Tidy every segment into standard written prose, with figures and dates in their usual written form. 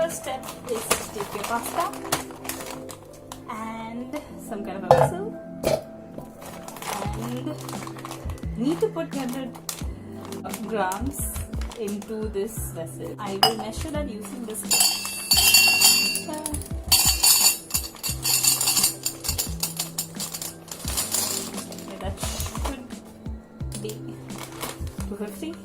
first step is to take your pasta and some kind of a vessel, and you need to put 100 grams into this vessel. I will measure that using this. Okay, that should be 250.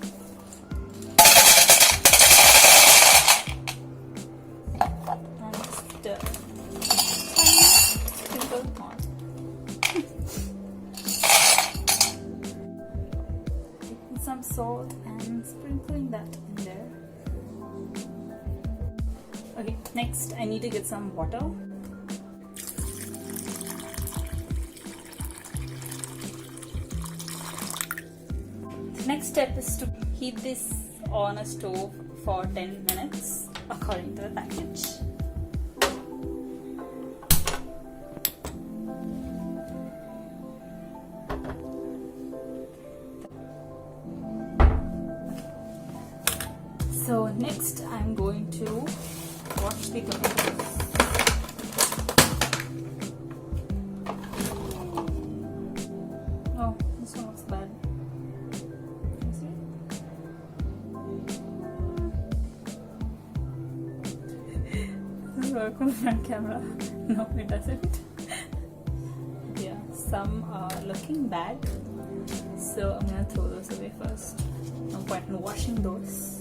Some salt and sprinkling that in there. Okay, next I need to get some water. The next step is to heat this on a stove for 10 minutes according to the package. So next I'm going to wash the tomatoes. Oh, this one looks bad. You see? Does it work on the front camera? No, it doesn't. Yeah, some are looking bad. So I'm gonna throw those away first. No point in washing those.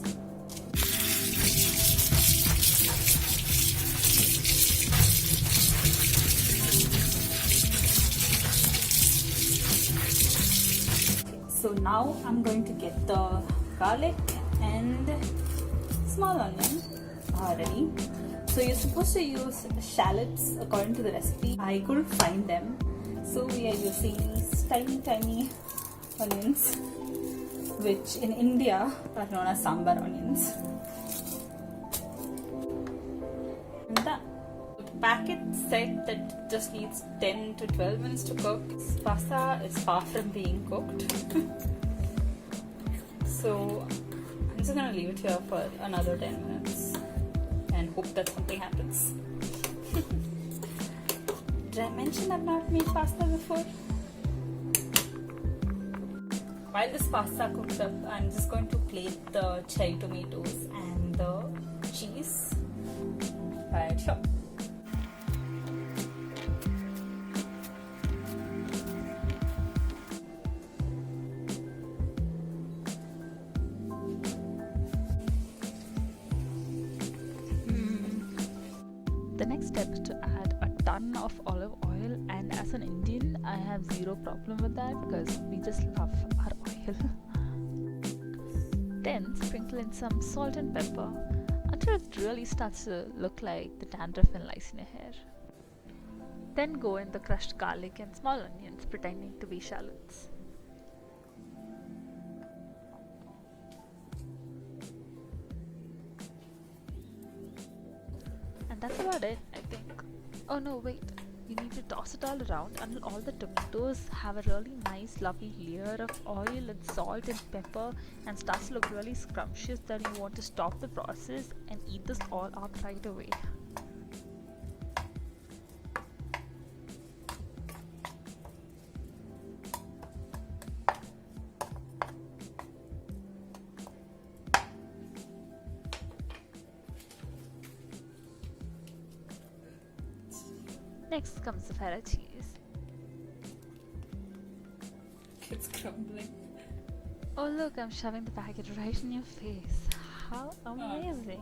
So now I'm going to get the garlic and small onion ready. So you're supposed to use shallots according to the recipe. I couldn't find them, so we are using these tiny onions, which in India are known as sambar onions. And that packet said that it just needs 10 to 12 minutes to cook. This pasta is far from being cooked. So I'm just gonna leave it here for another 10 minutes and hope that something happens. Did I mention I've not made pasta before? While this pasta cooks up, I'm just going to plate the cherry tomatoes and the cheese right here. The next step is to add a ton of olive oil, and as an Indian I have zero problem with that because we just love our oil. Then sprinkle in some salt and pepper until it really starts to look like the dandruff and lice in your hair. Then go in the crushed garlic and small onions pretending to be shallots. And that's about it, I think. Oh no, wait. You need to toss it all around until all the tomatoes have a really nice lovely layer of oil and salt and pepper and starts to look really scrumptious. Then you want to stop the process and eat this all out right away. Next comes the Feta cheese. It's crumbling. Oh look, I'm shoving the packet right in your face. How amazing!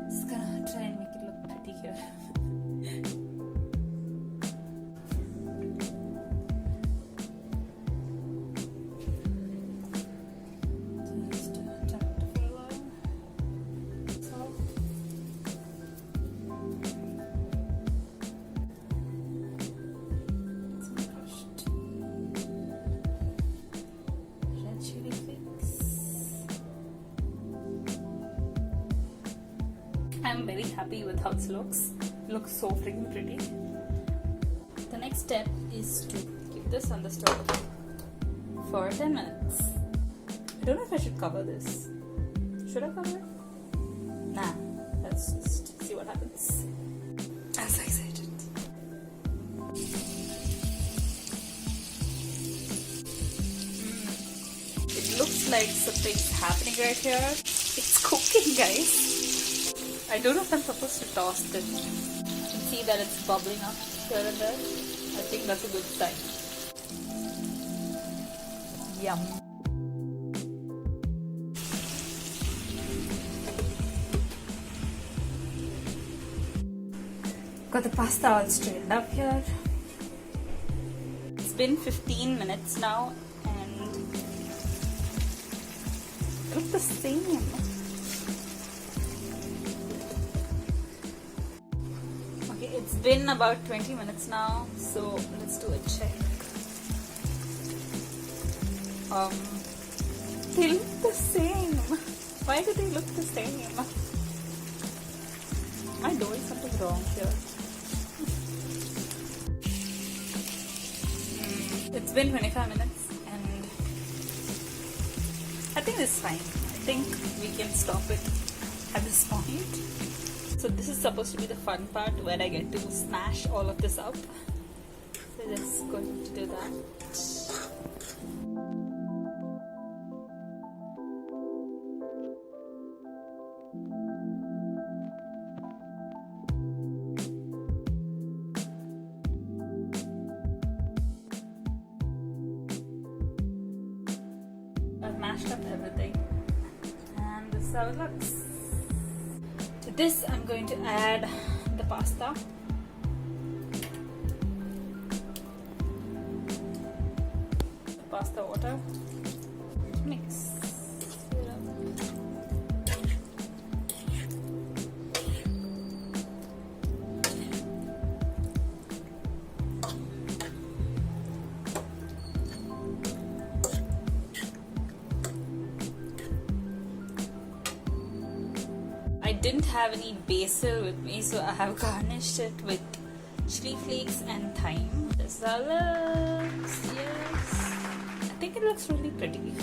Just gonna try and make it look pretty here. Just tap I'm very happy with how this looks. It looks so freaking pretty. The next step is to keep this on the stove for 10 minutes. I don't know if I should cover this. Should I cover it? Nah, let's just see what happens. I'm so excited. It looks like something's happening right here. It's cooking, guys. I don't know if I'm supposed to toss it. You can see that it's bubbling up here and there. I think that's a good sign. Yum. Got the pasta all straightened up here. It's been 15 minutes now and it looks the same. Okay, it's been about 20 minutes now, so let's do a check. They look the same. Why do they look the same? Am I doing something wrong here? It's been 25 minutes and I think this is fine. I think we can stop it at this point. So this is supposed to be the fun part where I get to smash all of this up. So just going to do that. I've mashed up everything and this is how it looks. To this I'm going to add the pasta. The pasta water. Mix it up. I didn't have any basil with me, so I have garnished it with chili flakes and thyme. This is how it looks. Yes, I think it looks really pretty.